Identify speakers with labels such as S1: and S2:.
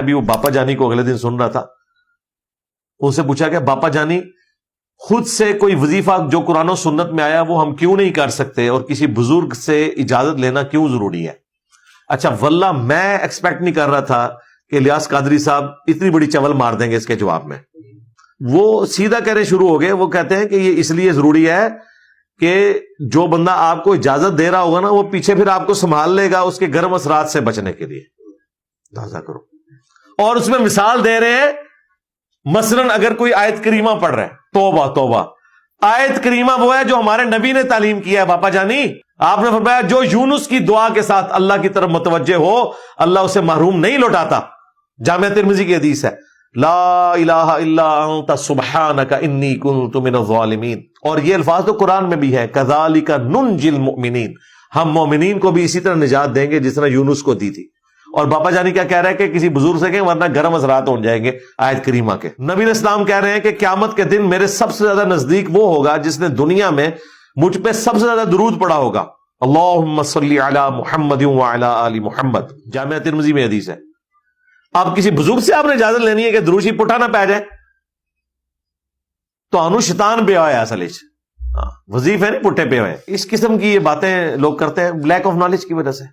S1: ابھی وہ باپا جانی کو اگلے دن سن رہا تھا، ان سے پوچھا کہ باپا جانی خود سے کوئی وظیفہ جو قرآن و سنت میں آیا وہ ہم کیوں نہیں کر سکتے، اور کسی بزرگ سے اجازت لینا کیوں ضروری ہے؟ اچھا واللہ میں ایکسپیکٹ نہیں کر رہا تھا کہ الیاس قادری صاحب اتنی بڑی چول مار دیں گے اس کے جواب میں. وہ سیدھا کہنے شروع ہو گئے، وہ کہتے ہیں کہ یہ اس لیے ضروری ہے کہ جو بندہ آپ کو اجازت دے رہا ہوگا نا وہ پیچھے پھر آپ کو سنبھال لے گا اس کے گرم اثرات سے بچنے کے لیے. تازہ کرو. اور اس میں مثال دے رہے ہیں، مثلا اگر کوئی آیت کریمہ پڑھ رہا ہے، توبہ توبہ، آیت کریمہ وہ ہے جو ہمارے نبی نے تعلیم کیا ہے. باپا جانی آپ نے فرمایا جو یونس کی دعا کے ساتھ اللہ کی طرف متوجہ ہو اللہ اسے محروم نہیں لوٹاتا. جامعہ ترمذی کی حدیث ہے، لا الہ الا انت سبحانک انی کنت من الظالمین. اور یہ الفاظ تو قرآن میں بھی ہے، کذالک ننجی المؤمنین، ہم مومنین کو بھی اسی طرح نجات دیں گے جس طرح یونس کو دی تھی. اور باپا جانی کیا کہہ رہے ہیں کہ کسی بزرگ سے کہیں ورنہ گرم اثرات ہو جائیں گے آیت کریمہ کے. نبی علیہ السلام کہہ رہے ہیں کہ قیامت کے دن میرے سب سے زیادہ نزدیک وہ ہوگا جس نے دنیا میں مجھ پہ سب سے زیادہ درود پڑھا ہوگا. اللہم صلی علی محمد وعلی آل محمد، جامعہ ترمذی میں حدیث ہے. اب کسی بزرگ سے آپ نے اجازت لینی ہے کہ دروشی پٹھا نہ پہ جائے تو انو شیطان پہ آیا اصل وظیفے نہیں پٹھے پہ ہوئے. اس قسم کی یہ باتیں لوگ کرتے ہیں لیک آف نالج کی وجہ سے.